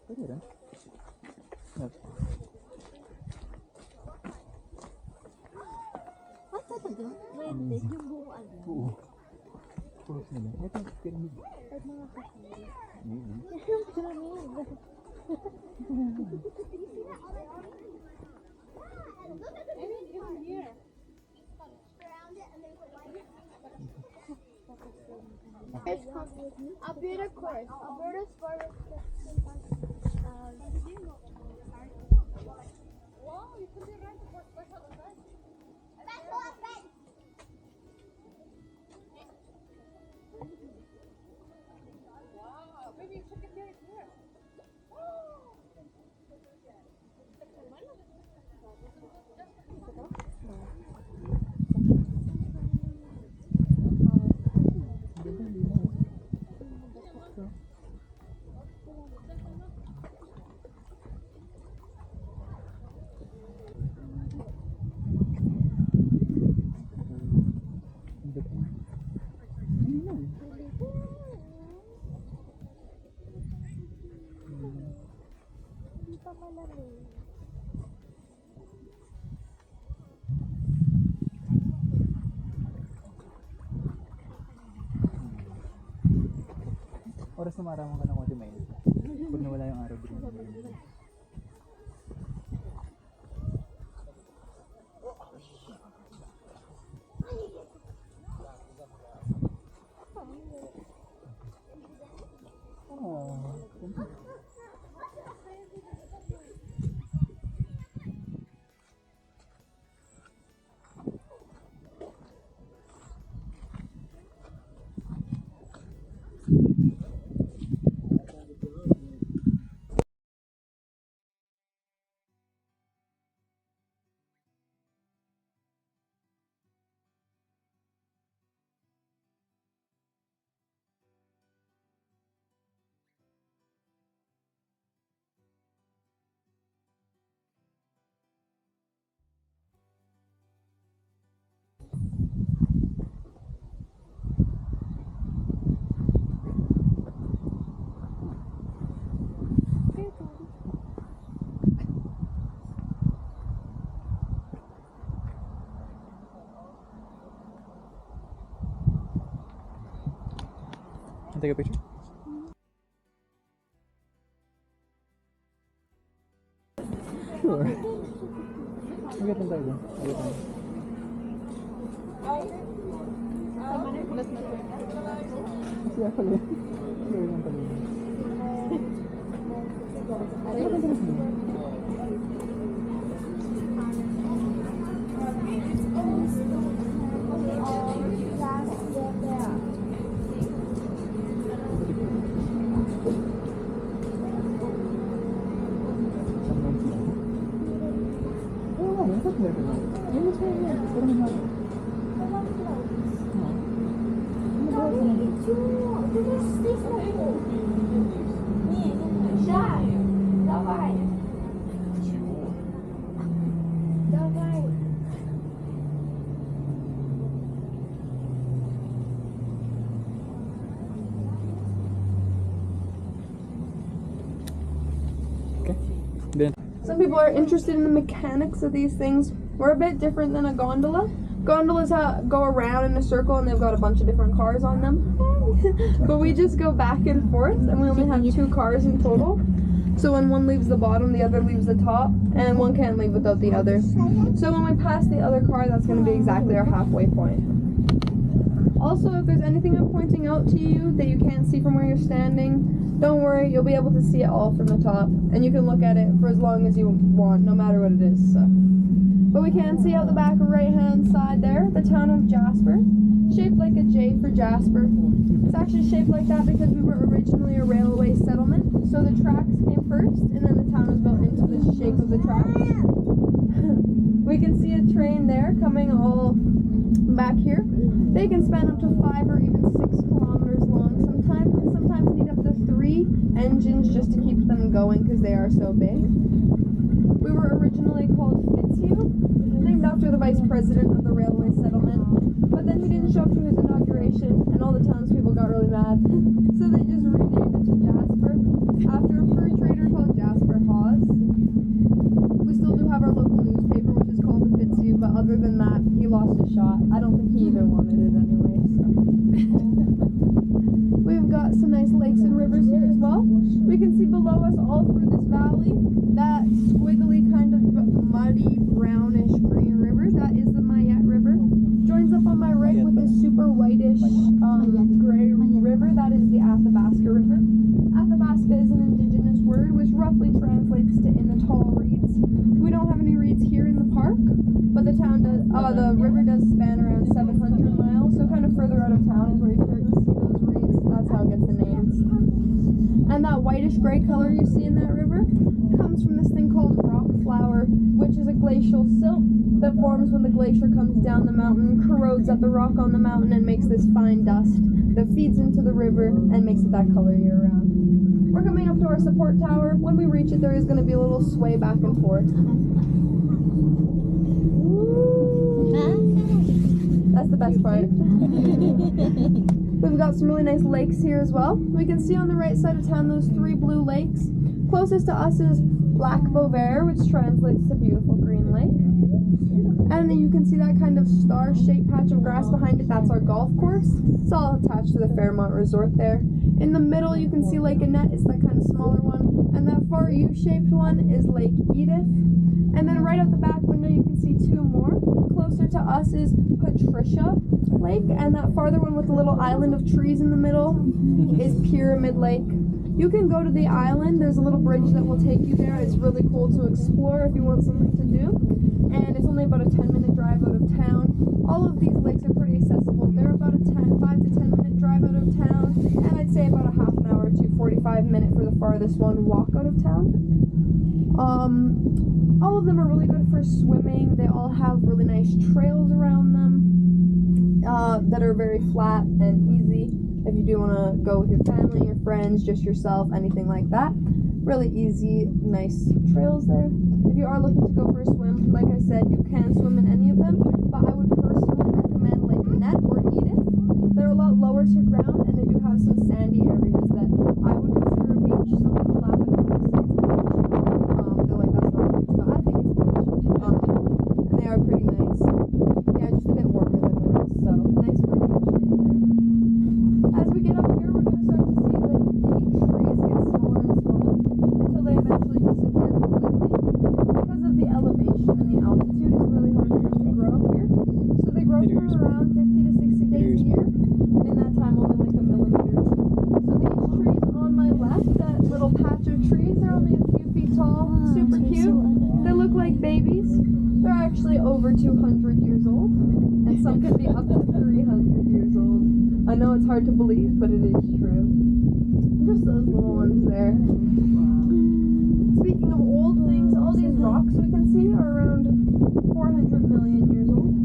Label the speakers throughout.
Speaker 1: Pwede rin.
Speaker 2: Ah, talaga? Pwede. Yung buo agad.
Speaker 1: Oo. Puros nila. Ito, pyramid.
Speaker 2: At mga kapatid.
Speaker 1: Maybe.
Speaker 2: Yung pyramid.
Speaker 3: Alberta course. Alberta's forest. Wow, you can be right for special event. Special event. Wow, maybe you should get there here.
Speaker 2: Hindi pa malamig.
Speaker 1: Oras na maramang ka ng konti may pag nawala yung araw din. Take a picture? Sure. Agad lang tayo dyan. Agad lang. Siya pala yun. Siya lang pala yun.
Speaker 2: Давай.
Speaker 4: Some people are interested in the mechanics of these things. We're a bit different than a gondola. Gondolas go around in a circle and they've got a bunch of different cars on them. But we just go back and forth and we only have 2 cars in total. So when one leaves the bottom, the other leaves the top, and one can't leave without the other. So when we pass the other car, that's going to be exactly our halfway point. Also, if there's anything I'm pointing out to you that you can't see from where you're standing, don't worry, you'll be able to see it all from the top, and you can look at it for as long as you want, no matter what it is. So. But we can see out the back right-hand side there, the town of Jasper, shaped like a J for Jasper. It's actually shaped like that because we were originally a railway settlement, so the tracks came first, and then the town was built into the shape of the tracks. We can see a train there coming all back here. They can span up to 5 or even 6 kilometers long sometimes, and sometimes need up to 3 engines just to keep them going because they are so big. We were originally called Fitzhugh, named after the vice president of the railway settlement, but then he didn't show up to his inauguration, and all the townspeople got really mad, so they just renamed it to Jasper, after a fur trader called Jasper Hawes. We still do have our local newspaper, which is called the Fitzhugh, but other than that, he lost his shot. I don't think he even wanted it anyway, so. We've got some nice lakes and rivers here as well. We can see below us all through this valley, that squiggly kind of muddy, brownish green river, that is the Mayette River. Joins up on my right with this super whitish gray river, that is the Athabasca River. Athabasca is an indigenous word which roughly translates to in the tall reeds. We don't have any reeds here in the park, but the river does span around 700 miles, so kind of further out of town is where you start to see those reeds. That's how it gets the names. And that whitish gray color you see in that river comes from this thing called rock flour, which is a glacial silt that forms when the glacier comes down the mountain, corrodes at the rock on the mountain, and makes this fine dust that feeds into the river and makes it that color year round. We're coming up to our support tower. When we reach it, there is going to be a little sway back and forth. That's the best part. We've got some really nice lakes here as well. We can see on the right side of town those 3 blue lakes. Closest to us is Lac Beauvert, which translates to beautiful green lake. And then you can see that kind of star-shaped patch of grass behind it. That's our golf course. It's all attached to the Fairmont Resort there. In the middle, you can see Lake Annette. It's that kind of smaller one. And that far U-shaped one is Lake Edith. And then right out the back window, you can see 2 more. Closer to us is Patricia Lake. And that farther one with the little island of trees in the middle is Pyramid Lake. You can go to the island. There's a little bridge that will take you there. It's really cool to explore if you want something to do. And it's only about a 10-minute drive out of town. All of these lakes are pretty accessible. They're about a 5 to 10-minute drive out of town. And I'd say about a half an hour to 45 minute for the farthest one walk out of town. All of them are really good for swimming. They all have really nice trails around them that are very flat and easy. If you do want to go with your family, your friends, just yourself, anything like that. Really easy, nice trails there. If you are looking to go for a swim, like I said, you can swim in any of them, but I would personally recommend Lake Annette or Edith. They're a lot lower to ground, and they do have some sandy areas that I would consider a beach. Some people laugh at me when I say it's a beach. They're like, that's not a beach, but I think it's a beach. And they are pretty nice. Yeah, just a bit warmer than the rest, so nice for a beach day there. As we get up here, we're going to start to see that the trees get smaller and smaller until they eventually disappear completely. Because of the elevation and the altitude, it's really hard for them to grow up here. So they grow for around 50 to 60 days a year, and in that time only like a millimeter. So these trees on my left, that little patch of trees, they're only a few feet tall, super cute. They look like babies. They're actually over 200 years old, and some could be up to 300 years old. I know it's hard to believe, but it is true. Just those little ones there. Speaking of old things, all these rocks we can see are around 400 million years old.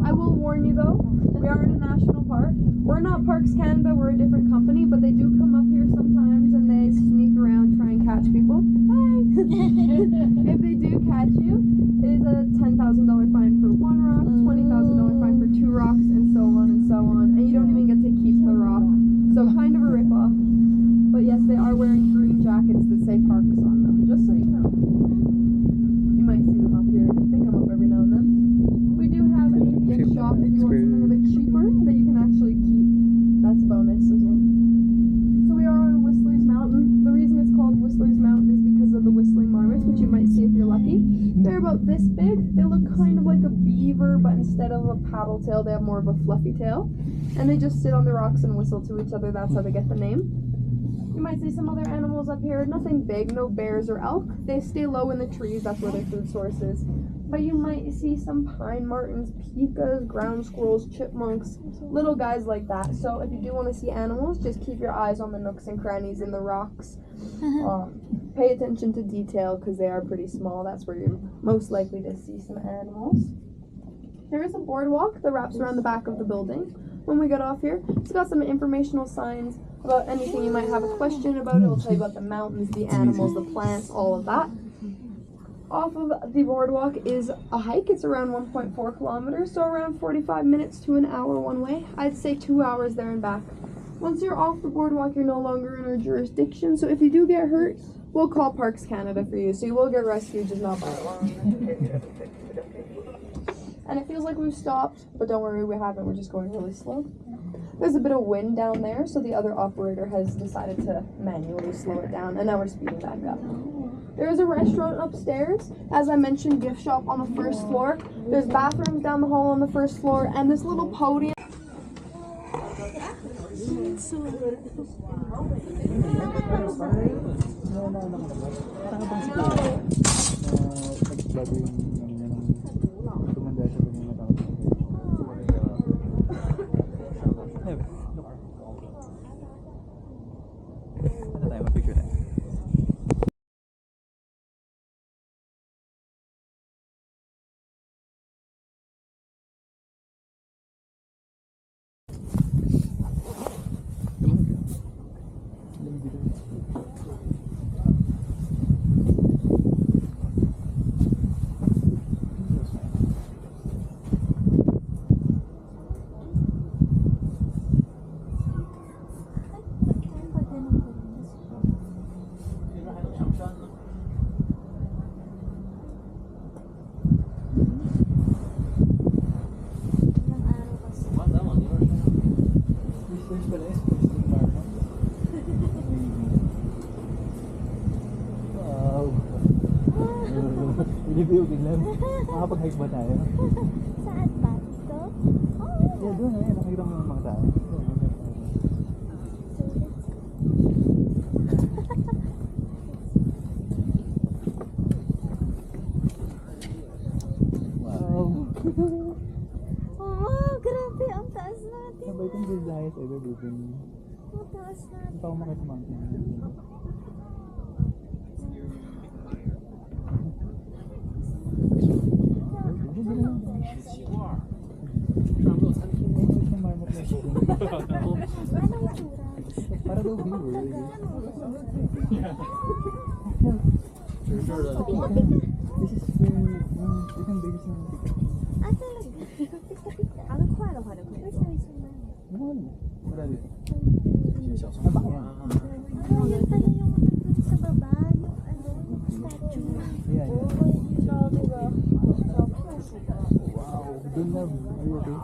Speaker 4: I will warn you though, we are in a national park. We're not Parks Canada, we're a different company, but they do come up here sometimes and they sneak around, try and catch people. Hi! If they do catch you, it is a $10,000 fine for 1 rock, $20,000 fine for 2 rocks, and so on and so on. And you don't even get to keep the rock. So kind of a rip-off. But yes, they are wearing green jackets that say parks on them, just so you know. They're about this big. They look kind of like a beaver, but instead of a paddle tail, they have more of a fluffy tail. And they just sit on the rocks and whistle to each other. That's how they get the name. You might see some other animals up here. Nothing big, no bears or elk. They stay low in the trees. That's where their food source is. But you might see some pine martens, pikas, ground squirrels, chipmunks, little guys like that. So if you do want to see animals, just keep your eyes on the nooks and crannies in the rocks. Pay attention to detail because they are pretty small. That's where you're most likely to see some animals. There is a boardwalk that wraps around the back of the building. When we get off here, it's got some informational signs about anything you might have a question about. It'll tell you about the mountains, the animals, the plants, all of that. Off of the boardwalk is a hike. It's around 1.4 kilometers, so around 45 minutes to an hour one way. I'd say 2 hours there and back. Once you're off the boardwalk, you're no longer in our jurisdiction, so if you do get hurt, we'll call Parks Canada for you, so you will get rescued, just not by alone. And it feels like we've stopped, but don't worry, we haven't. We're just going really slow. There's a bit of wind down there, so the other operator has decided to manually slow it down, and now we're speeding back up. There is a restaurant upstairs. As I mentioned, gift shop on the first floor. There's bathrooms down the hall on the first floor, and this little podium.
Speaker 1: Binibuilding lang. Makapag-hike ba tayo?
Speaker 2: Saan ba? Dito?
Speaker 1: Yeah, doon na. Nakikita mo mga tao. Wow!
Speaker 2: Oh, grabe. Ang taas natin.
Speaker 1: Sabay itong the highest ever been.
Speaker 2: Ang taas natin.
Speaker 1: Ito ako makita mountain. Para daw viewer. This is where you can bigger some ticket.
Speaker 2: Ah, talaga? Pika-pika. Ano ko? Where's the reason man?
Speaker 1: Wala dito.
Speaker 2: Ah, yan pala yung nandun sa baba. Yung statue.
Speaker 1: Yeah.
Speaker 2: Wow.
Speaker 1: Doon na. Are you okay?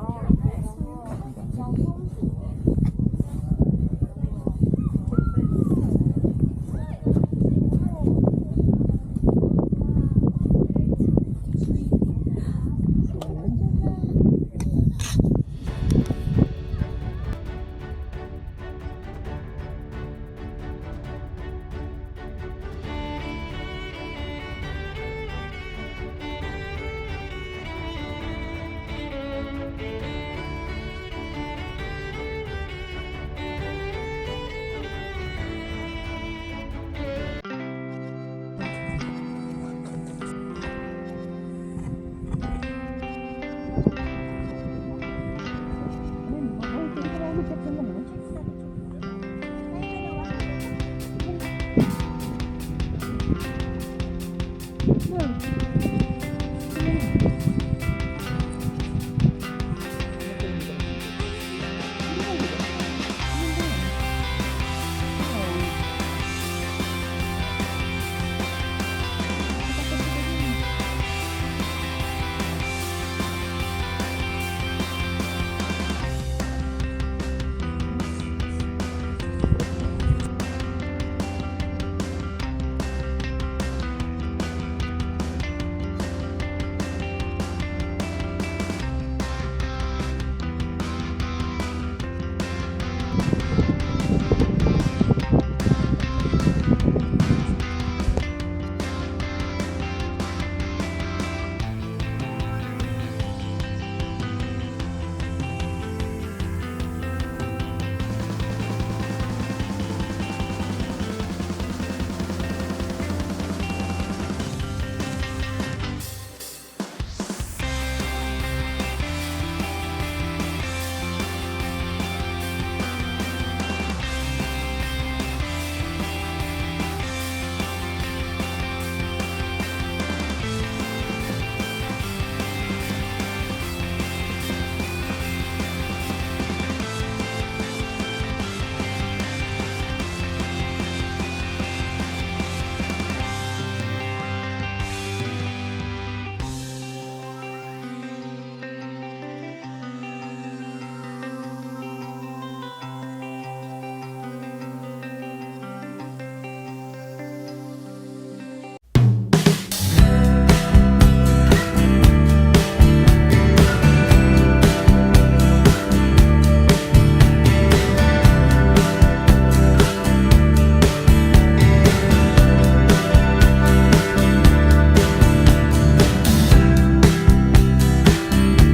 Speaker 2: No.